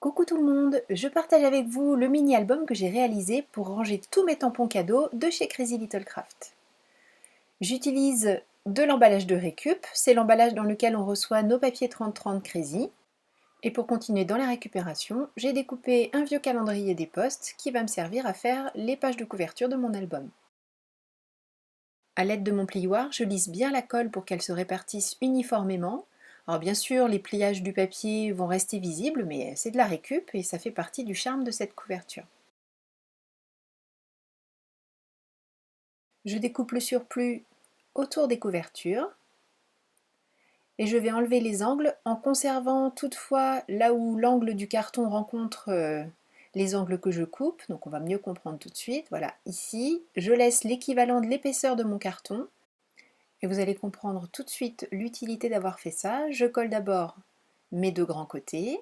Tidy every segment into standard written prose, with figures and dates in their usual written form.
Coucou tout le monde, je partage avec vous le mini-album que j'ai réalisé pour ranger tous mes tampons cadeaux de chez Crazy Little Craft. J'utilise de l'emballage de récup, c'est l'emballage dans lequel on reçoit nos papiers 30-30 Crazy. Et pour continuer dans la récupération, j'ai découpé un vieux calendrier des postes qui va me servir à faire les pages de couverture de mon album. À l'aide de mon plioir, je lisse bien la colle pour qu'elle se répartisse uniformément. Alors bien sûr, les pliages du papier vont rester visibles, mais c'est de la récup et ça fait partie du charme de cette couverture. Je découpe le surplus autour des couvertures et je vais enlever les angles en conservant toutefois là où l'angle du carton rencontre les angles que je coupe, donc on va mieux comprendre tout de suite. Voilà, ici, je laisse l'équivalent de l'épaisseur de mon carton et vous allez comprendre tout de suite l'utilité d'avoir fait ça. Je colle d'abord mes deux grands côtés.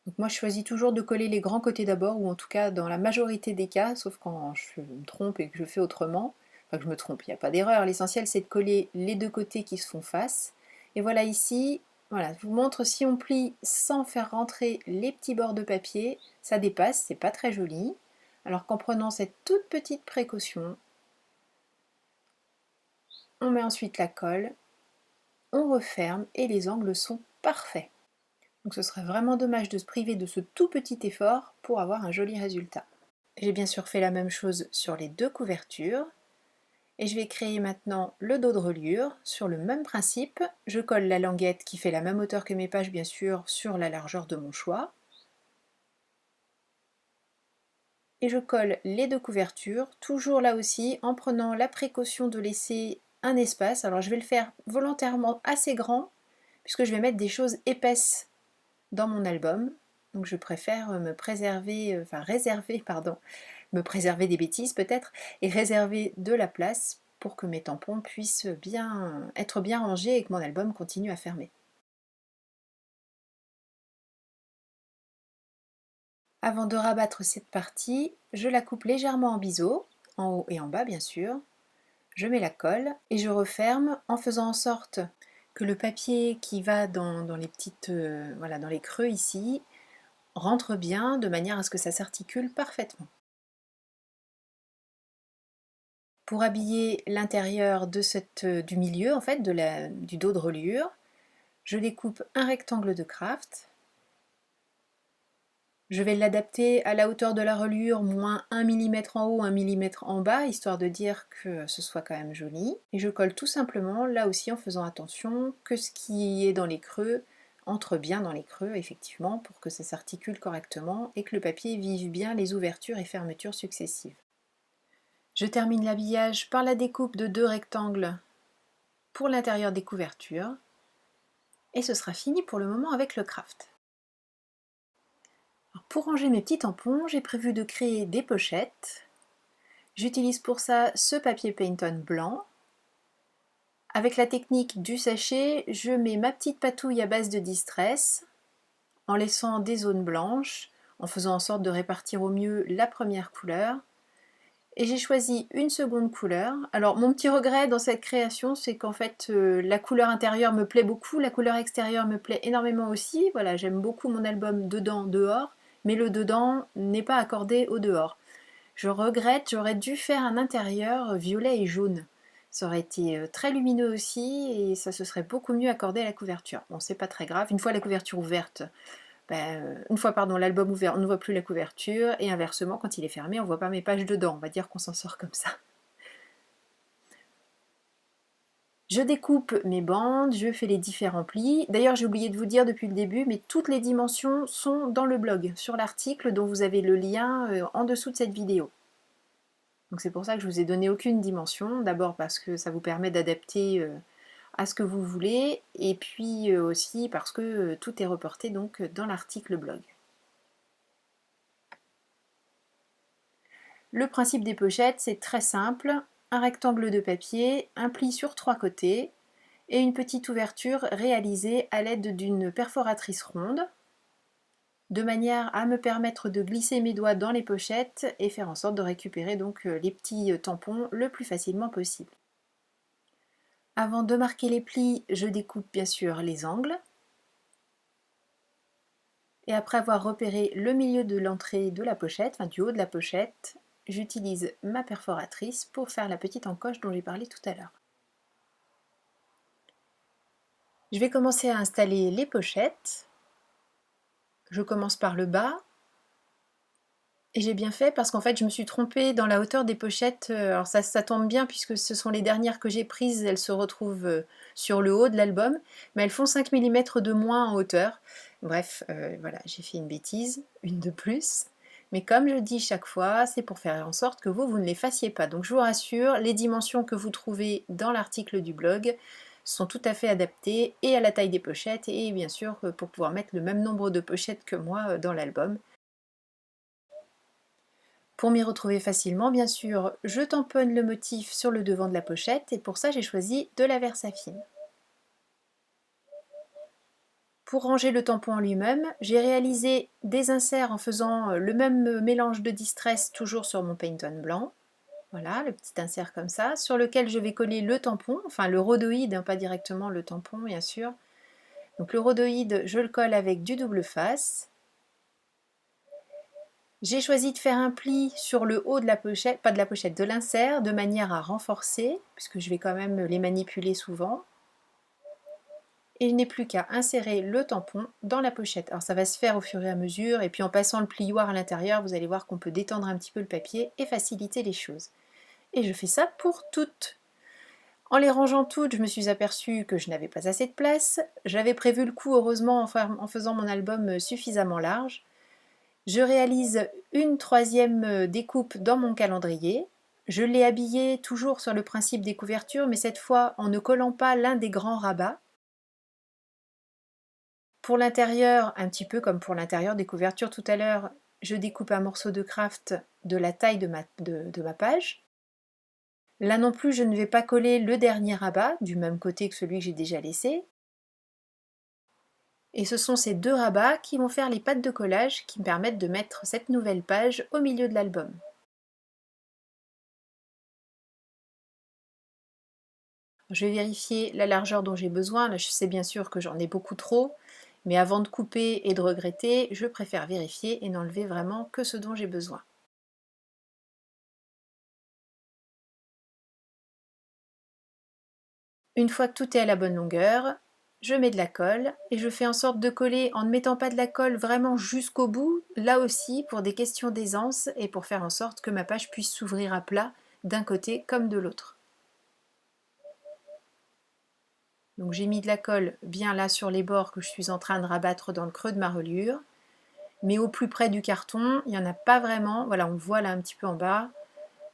Donc moi je choisis toujours de coller les grands côtés d'abord, ou en tout cas dans la majorité des cas, sauf quand je me trompe et que je fais autrement. Enfin que je me trompe, il n'y a pas d'erreur, l'essentiel c'est de coller les deux côtés qui se font face. Et voilà ici, voilà, je vous montre si on plie sans faire rentrer les petits bords de papier, ça dépasse, c'est pas très joli. Alors qu'en prenant cette toute petite précaution, on met ensuite la colle, on referme et les angles sont parfaits. Donc ce serait vraiment dommage de se priver de ce tout petit effort pour avoir un joli résultat. J'ai bien sûr fait la même chose sur les deux couvertures. Et je vais créer maintenant le dos de reliure sur le même principe. Je colle la languette qui fait la même hauteur que mes pages bien sûr sur la largeur de mon choix. Et je colle les deux couvertures, toujours là aussi en prenant la précaution de laisser un espace. Alors je vais le faire volontairement assez grand puisque je vais mettre des choses épaisses dans mon album. Donc je préfère me préserver, me préserver des bêtises peut-être, et réserver de la place pour que mes tampons puissent être bien rangés et que mon album continue à fermer. Avant de rabattre cette partie, je la coupe légèrement en biseau, en haut et en bas bien sûr. Je mets la colle et je referme en faisant en sorte que le papier qui va dans les petites, voilà, dans les creux ici, rentre bien de manière à ce que ça s'articule parfaitement. Pour habiller l'intérieur du milieu, en fait, du dos de reliure, je découpe un rectangle de craft. Je vais l'adapter à la hauteur de la reliure, moins 1 mm en haut, 1 mm en bas, histoire de dire que ce soit quand même joli. Et je colle tout simplement, là aussi en faisant attention que ce qui est dans les creux entre bien dans les creux, effectivement, pour que ça s'articule correctement et que le papier vive bien les ouvertures et fermetures successives. Je termine l'habillage par la découpe de deux rectangles pour l'intérieur des couvertures et ce sera fini pour le moment avec le craft. Alors pour ranger mes petits tampons, j'ai prévu de créer des pochettes. J'utilise pour ça ce papier Paint-On blanc. Avec la technique du sachet, je mets ma petite patouille à base de Distress en laissant des zones blanches, en faisant en sorte de répartir au mieux la première couleur. Et j'ai choisi une seconde couleur. Alors mon petit regret dans cette création, c'est qu'en fait la couleur intérieure me plaît beaucoup, la couleur extérieure me plaît énormément aussi. Voilà, j'aime beaucoup mon album dedans, dehors, mais le dedans n'est pas accordé au dehors. Je regrette, j'aurais dû faire un intérieur violet et jaune. Ça aurait été très lumineux aussi et ça se serait beaucoup mieux accordé à la couverture. Bon, c'est pas très grave, une fois la couverture ouverte, l'album ouvert, on ne voit plus la couverture, et inversement, quand il est fermé, on ne voit pas mes pages dedans. On va dire qu'on s'en sort comme ça. Je découpe mes bandes, je fais les différents plis. D'ailleurs, j'ai oublié de vous dire depuis le début, mais toutes les dimensions sont dans le blog, sur l'article dont vous avez le lien en dessous de cette vidéo. Donc c'est pour ça que je ne vous ai donné aucune dimension. D'abord parce que ça vous permet d'adapter à ce que vous voulez, et puis aussi parce que tout est reporté donc dans l'article blog. Le principe des pochettes, c'est très simple. Un rectangle de papier, un pli sur trois côtés et une petite ouverture réalisée à l'aide d'une perforatrice ronde, de manière à me permettre de glisser mes doigts dans les pochettes et faire en sorte de récupérer donc les petits tampons le plus facilement possible. Avant de marquer les plis, je découpe bien sûr les angles. Et après avoir repéré le milieu de l'entrée de la pochette, enfin du haut de la pochette, j'utilise ma perforatrice pour faire la petite encoche dont j'ai parlé tout à l'heure. Je vais commencer à installer les pochettes. Je commence par le bas. Et j'ai bien fait parce qu'en fait je me suis trompée dans la hauteur des pochettes. Alors ça tombe bien puisque ce sont les dernières que j'ai prises, elles se retrouvent sur le haut de l'album, mais elles font 5 mm de moins en hauteur. Bref, voilà, j'ai fait une bêtise, une de plus. Mais comme je dis chaque fois, c'est pour faire en sorte que vous ne les fassiez pas. Donc je vous rassure, les dimensions que vous trouvez dans l'article du blog sont tout à fait adaptées et à la taille des pochettes et bien sûr pour pouvoir mettre le même nombre de pochettes que moi dans l'album. Pour m'y retrouver facilement, bien sûr, je tamponne le motif sur le devant de la pochette et pour ça j'ai choisi de la Versafine. Pour ranger le tampon en lui-même, j'ai réalisé des inserts en faisant le même mélange de distress toujours sur mon Paint On blanc. Voilà, le petit insert comme ça, sur lequel je vais coller le tampon, enfin le rhodoïde, pas directement le tampon bien sûr. Donc le rhodoïde, je le colle avec du double face. J'ai choisi de faire un pli sur le haut de la pochette, pas de la pochette, de l'insert, de manière à renforcer, puisque je vais quand même les manipuler souvent. Et il n'est plus qu'à insérer le tampon dans la pochette. Alors ça va se faire au fur et à mesure, et puis en passant le plioir à l'intérieur, vous allez voir qu'on peut détendre un petit peu le papier et faciliter les choses. Et je fais ça pour toutes. En les rangeant toutes, je me suis aperçue que je n'avais pas assez de place. J'avais prévu le coup, heureusement, en faisant mon album suffisamment large. Je réalise une troisième découpe dans mon calendrier. Je l'ai habillé toujours sur le principe des couvertures, mais cette fois en ne collant pas l'un des grands rabats. Pour l'intérieur, un petit peu comme pour l'intérieur des couvertures tout à l'heure, je découpe un morceau de craft de la taille de ma page. Là non plus, je ne vais pas coller le dernier rabat du même côté que celui que j'ai déjà laissé. Et ce sont ces deux rabats qui vont faire les pattes de collage qui me permettent de mettre cette nouvelle page au milieu de l'album. Je vais vérifier la largeur dont j'ai besoin. Là, je sais bien sûr que j'en ai beaucoup trop, mais avant de couper et de regretter, je préfère vérifier et n'enlever vraiment que ce dont j'ai besoin. Une fois que tout est à la bonne longueur, je mets de la colle et je fais en sorte de coller en ne mettant pas de la colle vraiment jusqu'au bout, là aussi pour des questions d'aisance et pour faire en sorte que ma page puisse s'ouvrir à plat d'un côté comme de l'autre. Donc j'ai mis de la colle bien là sur les bords que je suis en train de rabattre dans le creux de ma reliure, mais au plus près du carton, il n'y en a pas vraiment, voilà, on voit là un petit peu en bas,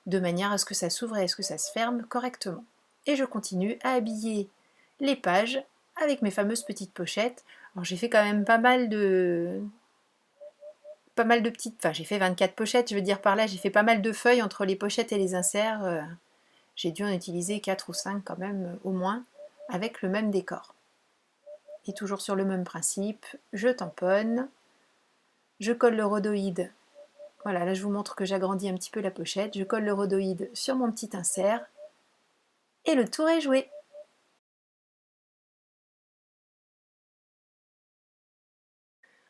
de manière à ce que ça s'ouvre et à ce que ça se ferme correctement. Et je continue à habiller les pages avec mes fameuses petites pochettes. Alors j'ai fait quand même pas mal de petites, enfin j'ai fait 24 pochettes, je veux dire par là, j'ai fait pas mal de feuilles entre les pochettes et les inserts. J'ai dû en utiliser 4 ou 5 quand même au moins, avec le même décor. Et toujours sur le même principe, je tamponne, je colle le rhodoïde. Voilà, là je vous montre que j'agrandis un petit peu la pochette. Je colle le rhodoïde sur mon petit insert et le tour est joué.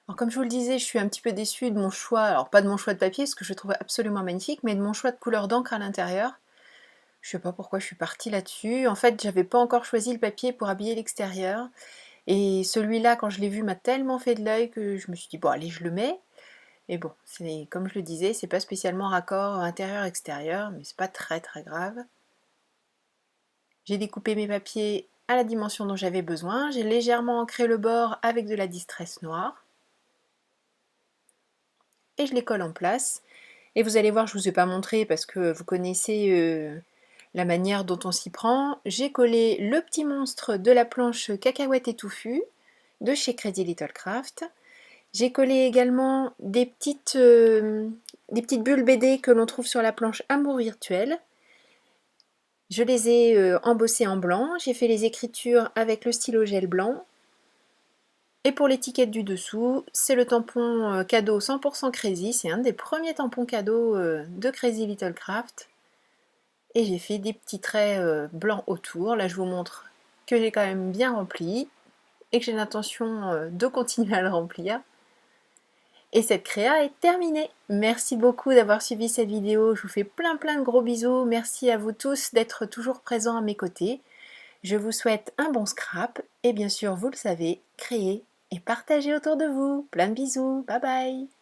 Alors comme je vous le disais, je suis un petit peu déçue de mon choix, alors pas de mon choix de papier, ce que je trouve absolument magnifique, mais de mon choix de couleur d'encre à l'intérieur. Je sais pas pourquoi je suis partie là-dessus. En fait, j'avais pas encore choisi le papier pour habiller l'extérieur. Et celui-là, quand je l'ai vu, m'a tellement fait de l'œil que je me suis dit, bon allez, je le mets. Et bon, comme je le disais, c'est pas spécialement raccord intérieur-extérieur, mais c'est pas très très grave. J'ai découpé mes papiers à la dimension dont j'avais besoin. J'ai légèrement ancré le bord avec de la distress noire. Et je les colle en place. Et vous allez voir, je ne vous ai pas montré parce que vous connaissez la manière dont on s'y prend. J'ai collé le petit monstre de la planche cacahuète étouffue de chez Crazy Little Craft. J'ai collé également des petites bulles BD que l'on trouve sur la planche Amour virtuel. Je les ai embossées en blanc. J'ai fait les écritures avec le stylo gel blanc. Et pour l'étiquette du dessous, c'est le tampon cadeau 100% Crazy. C'est un des premiers tampons cadeaux de Crazy Little Craft. et j'ai fait des petits traits blancs autour. Là je vous montre que j'ai quand même bien rempli et que j'ai l'intention de continuer à le remplir. Et cette créa est terminée. Merci beaucoup d'avoir suivi cette vidéo. Je vous fais plein de gros bisous. Merci à vous tous d'être toujours présents à mes côtés. Je vous souhaite un bon scrap et bien sûr, vous le savez, créez et partagez autour de vous. Plein de bisous. Bye bye.